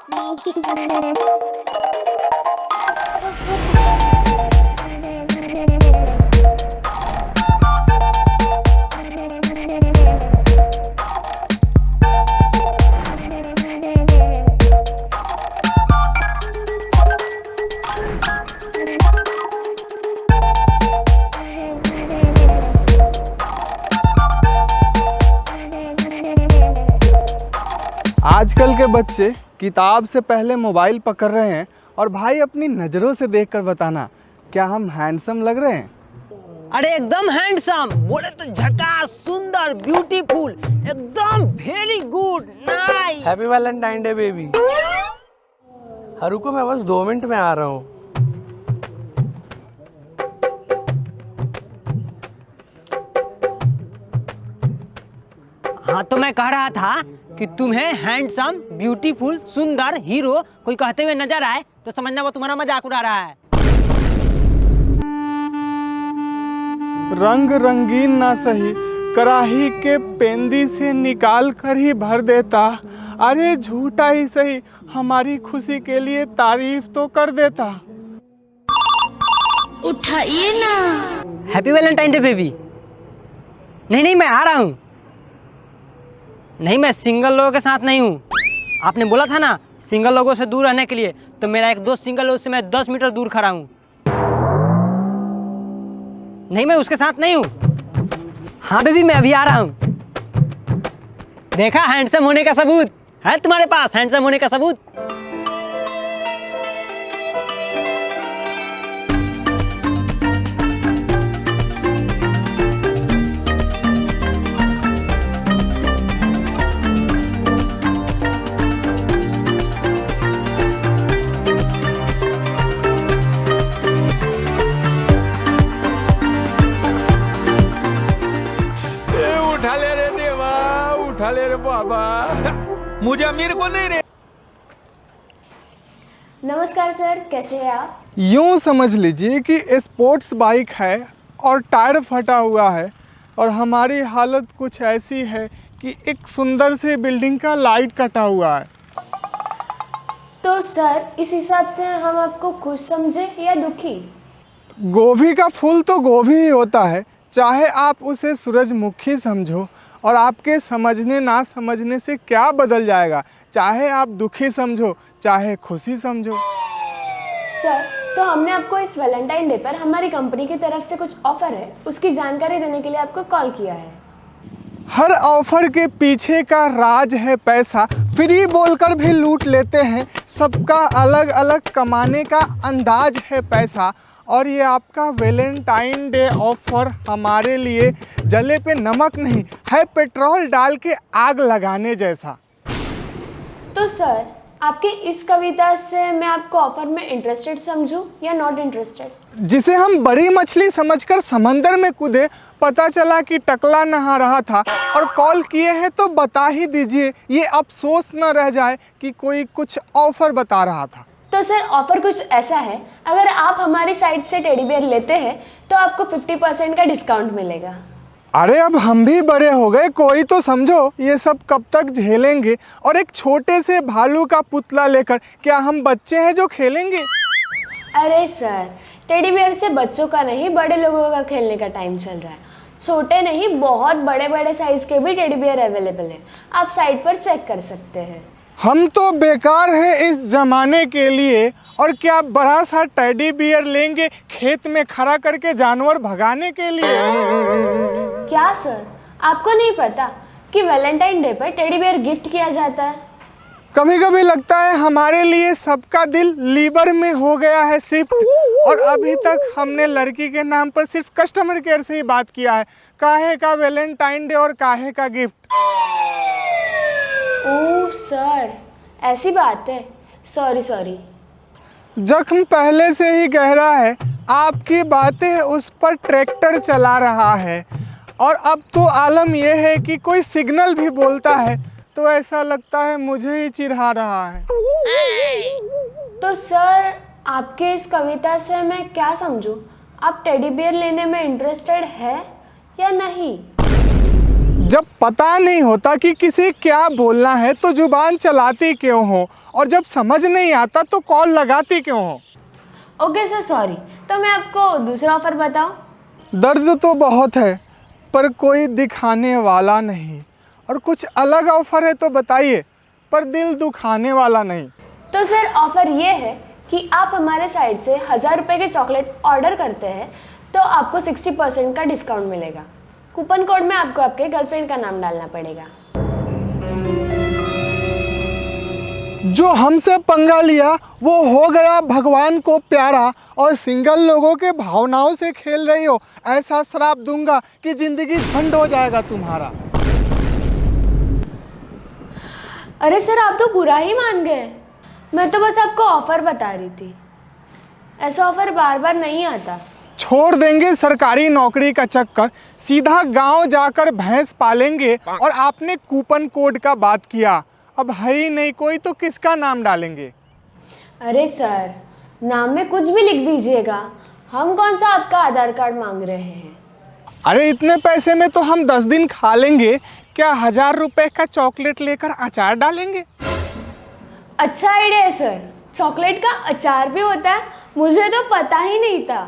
आजकल के बच्चे किताब से पहले मोबाइल पकड़ रहे हैं। और भाई अपनी नज़रों से देखकर बताना, क्या हम हैंडसम लग रहे हैं? अरे एकदम हैंडसम, बोले तो झकास, सुंदर, ब्यूटीफुल, एकदम very good, nice. Happy Valentine day baby. हाँ रुको, मैं बस 2 मिनट में आ रहा हूँ। हाँ तो मैं कह रहा था कि तुम्हें हैंडसम, ब्यूटीफुल, सुंदर, हीरो कोई कहते हुए नजर आए तो समझना वो तुम्हारा मजाक उड़ा रहा है। रंग रंगीन ना सही, कराही के पेंदी से निकाल कर ही भर देता। अरे झूठा ही सही, हमारी खुशी के लिए तारीफ तो कर देता। उठाइए ना। Happy Valentine day baby. नहीं मैं आ रहा हूँ। नहीं, मैं सिंगल लोगों के साथ नहीं हूँ। आपने बोला था ना सिंगल लोगों से दूर रहने के लिए, तो मेरा एक दोस्त सिंगल है, उससे मैं 10 मीटर दूर खड़ा हूँ। नहीं, मैं उसके साथ नहीं हूँ। हाँ बेबी, मैं अभी आ रहा हूँ। देखा, हैंडसम होने का सबूत है तुम्हारे पास, हैंडसम होने का सबूत। उठा ले रे बाबा, मुझे अमीर को नहीं रे। नमस्कार सर, कैसे हैं आप? यूँ समझ लीजिए कि स्पोर्ट्स बाइक है और टायर फटा हुआ है और हमारी हालत कुछ ऐसी है कि एक सुंदर सी बिल्डिंग का लाइट कटा हुआ है। तो सर इस हिसाब से हम आपको खुश समझे या दुखी? गोभी का फूल तो गोभी ही होता है, चाहे आप उसे सूरजमुखी समझो और आपके समझने ना समझने से क्या बदल जाएगा, चाहे आप दुखी समझो चाहे खुशी समझो। सर तो हमने आपको इस वैलेंटाइन डे पर हमारी कंपनी की तरफ से कुछ ऑफर है, उसकी जानकारी देने के लिए आपको कॉल किया है। हर ऑफर के पीछे का राज है पैसा, फ्री बोलकर भी लूट लेते हैं। सबका अलग अलग कमाने का अंदाज है पैसा। और ये आपका वैलेंटाइन डे ऑफर हमारे लिए जले पे नमक नहीं है, पेट्रोल डाल के आग लगाने जैसा। तो सर आपकी इस कविता से मैं आपको ऑफर में इंटरेस्टेड समझूं या नॉट इंटरेस्टेड? जिसे हम बड़ी मछली समझकर समंदर में कूदे, पता चला कि टकला नहा रहा था और कॉल किए हैं तो बता ही दीजिए, ये अफसोस न रह जाए कि कोई कुछ ऑफर बता रहा था। तो सर ऑफर कुछ ऐसा है, अगर आप हमारी साइट से टेडी बियर लेते हैं तो आपको 50% का डिस्काउंट मिलेगा। अरे अब हम भी बड़े हो गए, कोई तो समझो, ये सब कब तक झेलेंगे? और एक छोटे से भालू का पुतला लेकर क्या हम बच्चे हैं जो खेलेंगे? अरे सर टेडी बियर से बच्चों का नहीं, बड़े लोगों का खेलने का टाइम चल रहा है। छोटे नहीं, बहुत बड़े बड़े साइज के भी टेडी बियर अवेलेबल है, आप साइट पर चेक कर सकते हैं। हम तो बेकार हैं इस ज़माने के लिए, और क्या बड़ा सा टेडी बियर लेंगे खेत में खड़ा करके जानवर भगाने के लिए? क्या सर आपको नहीं पता कि वैलेंटाइन डे पर टेडी बियर गिफ्ट किया जाता है? कभी कभी लगता है हमारे लिए सबका दिल लीवर में हो गया है शिफ्ट, और अभी तक हमने लड़की के नाम पर सिर्फ कस्टमर केयर से ही बात किया है। काहे का वैलेंटाइन डे और काहे का गिफ्ट? ओह सर ऐसी बात है, सॉरी। जख्म पहले से ही गहरा है, आपकी बातें उस पर ट्रैक्टर चला रहा है, और अब तो आलम यह है कि कोई सिग्नल भी बोलता है तो ऐसा लगता है मुझे ही चिढ़ा रहा है। तो सर आपके इस कविता से मैं क्या समझूं, आप टेडी बियर लेने में इंटरेस्टेड है या नहीं? जब पता नहीं होता कि किसे क्या बोलना है तो जुबान चलाती क्यों हो, और जब समझ नहीं आता तो कॉल लगाती क्यों हो? Okay sir, sorry. तो मैं आपको दूसरा ऑफर बताऊं? दर्द तो बहुत है पर कोई दिखाने वाला नहीं, और कुछ अलग ऑफर है तो बताइए, पर दिल दुखाने वाला नहीं। तो सर ऑफर ये है कि आप हमारे साइट से 1000 रुपये के चॉकलेट ऑर्डर करते हैं तो आपको 60% का डिस्काउंट मिलेगा। कूपन कोड में आपको आपके गर्लफ्रेंड का नाम डालना पड़ेगा। जो हमसे पंगा लिया वो हो गया भगवान को प्यारा, और सिंगल लोगों के भावनाओं से खेल रही हो, ऐसा श्राप दूंगा कि जिंदगी झंड हो जाएगा तुम्हारा। अरे सर, आप तो बुरा ही मान गए। मैं तो बस आपको ऑफर बता रही थी, ऐसा ऑफर बार बार नहीं आता। छोड़ देंगे सरकारी नौकरी का चक्कर, सीधा गांव जाकर भैंस पालेंगे। और आपने कूपन कोड का बात किया, अब है ही नहीं कोई तो किसका नाम डालेंगे? अरे सर, नाम में कुछ भी लिख दीजिएगा, हम कौन सा आपका आधार कार्ड मांग रहे हैं। अरे इतने पैसे में तो हम 10 दिन खा लेंगे, क्या 1000 रुपए का चॉकलेट लेकर अचार डालेंगे? अच्छा आइडिया है सर, चॉकलेट का अचार भी होता है, मुझे तो पता ही नहीं था।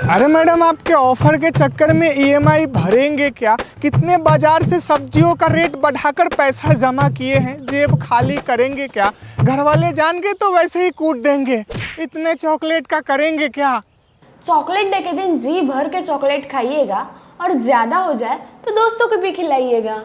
अरे मैडम, आपके ऑफर के चक्कर में ईएमआई भरेंगे क्या? कितने बाजार से सब्जियों का रेट बढ़ाकर पैसा जमा किए हैं, जेब खाली करेंगे क्या? घर वाले जान गए तो वैसे ही कूट देंगे, इतने चॉकलेट का करेंगे क्या? चॉकलेट डे के दिन जी भर के चॉकलेट खाइएगा, और ज़्यादा हो जाए तो दोस्तों को भी खिलाइएगा।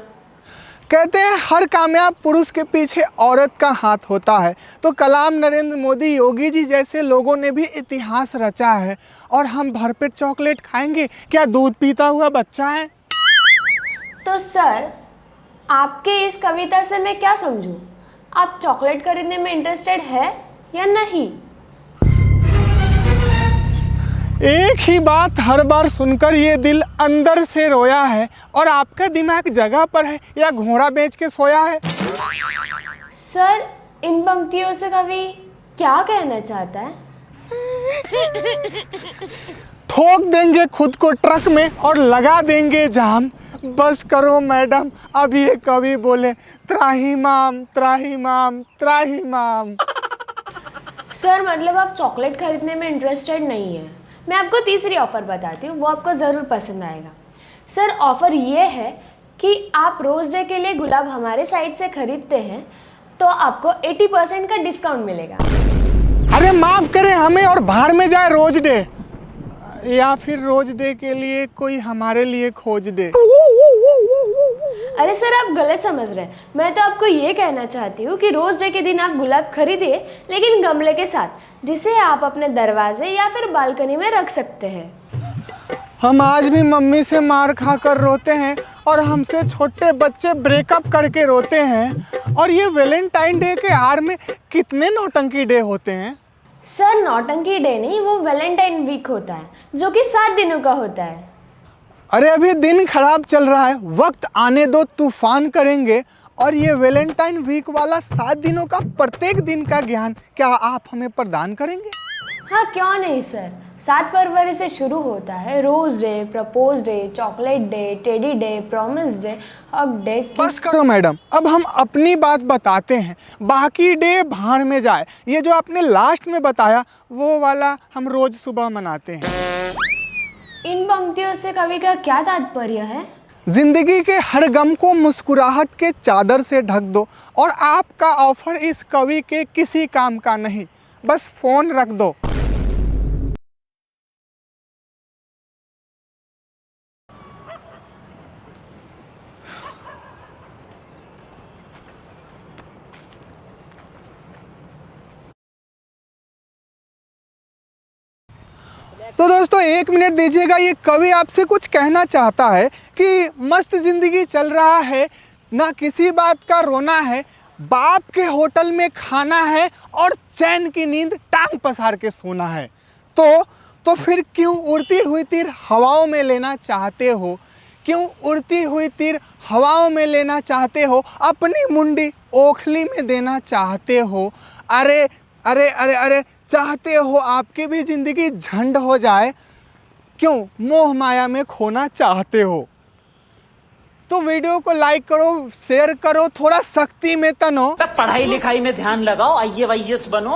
कहते हैं हर कामयाब पुरुष के पीछे औरत का हाथ होता है, तो कलाम, नरेंद्र मोदी, योगी जी जैसे लोगों ने भी इतिहास रचा है। और हम भरपेट चॉकलेट खाएंगे, क्या दूध पीता हुआ बच्चा है? तो सर, आपके इस कविता से मैं क्या समझूं? आप चॉकलेट खरीदने में इंटरेस्टेड है या नहीं? एक ही बात हर बार सुनकर ये दिल अंदर से रोया है, और आपका दिमाग जगह पर है या घोड़ा बेच के सोया है? सर, इन पंक्तियों से कवि क्या कहना चाहता है? ठोक देंगे खुद को ट्रक में और लगा देंगे जाम। बस करो मैडम, अब ये कवि बोले त्राहिमाम त्राहिमाम त्राहिमाम। सर, मतलब आप चॉकलेट खरीदने में इंटरेस्टेड नहीं है। मैं आपको तीसरी ऑफ़र बताती हूँ, वो आपको ज़रूर पसंद आएगा। सर, ऑफ़र ये है कि आप रोज़ डे के लिए गुलाब हमारे साइट से ख़रीदते हैं तो आपको 80% का डिस्काउंट मिलेगा। अरे माफ़ करें हमें, और बाहर में जाए रोज डे, या फिर रोज डे के लिए कोई हमारे लिए खोज दे। अरे सर, आप गलत समझ रहे हैं। मैं तो आपको ये कहना चाहती हूँ कि रोज़ डे के दिन आप गुलाब खरीदिए, लेकिन गमले के साथ, जिसे आप अपने दरवाजे या फिर बालकनी में रख सकते हैं। हम आज भी मम्मी से मार खाकर रोते हैं, और हमसे छोटे बच्चे ब्रेकअप करके रोते हैं। और ये वैलेंटाइन डे के आड़ में कितने नौटंकी डे होते हैं। सर, नौटंकी डे नहीं, वो वैलेंटाइन वीक होता है, जो कि 7 दिनों का होता है। अरे अभी दिन खराब चल रहा है, वक्त आने दो, तूफान करेंगे। और ये वैलेंटाइन वीक वाला 7 दिनों का प्रत्येक दिन का ज्ञान क्या आप हमें प्रदान करेंगे? हाँ, क्यों नहीं सर। 7 फरवरी से शुरू होता है rose day, propose day, chocolate day, teddy day, promise day, hug day. बस करो मैडम, अब हम अपनी बात बताते हैं, बाकी डे भाड़ में जाए। ये जो आपने लास्ट में बताया वो वाला हम रोज सुबह मनाते हैं। इन पंक्तियों से कवि का क्या तात्पर्य है? जिंदगी के हर गम को मुस्कुराहट के चादर से ढक दो, और आपका ऑफर इस कवि के किसी काम का नहीं, बस फोन रख दो। तो दोस्तों 1 मिनट दीजिएगा, ये कवि आपसे कुछ कहना चाहता है कि मस्त ज़िंदगी चल रहा है, ना किसी बात का रोना है, बाप के होटल में खाना है, और चैन की नींद टांग पसार के सोना है। तो फिर क्यों उड़ती हुई तीर हवाओं में लेना चाहते हो? क्यों उड़ती हुई तीर हवाओं में लेना चाहते हो? अपनी मुंडी ओखली में देना चाहते हो? अरे अरे अरे अरे, चाहते हो आपकी भी ज़िंदगी झंड हो जाए? क्यों मोह माया में खोना चाहते हो? तो वीडियो को लाइक करो, शेयर करो, थोड़ा सख्ती में तनो। पढ़ाई लिखाई में ध्यान लगाओ, IAS बनो।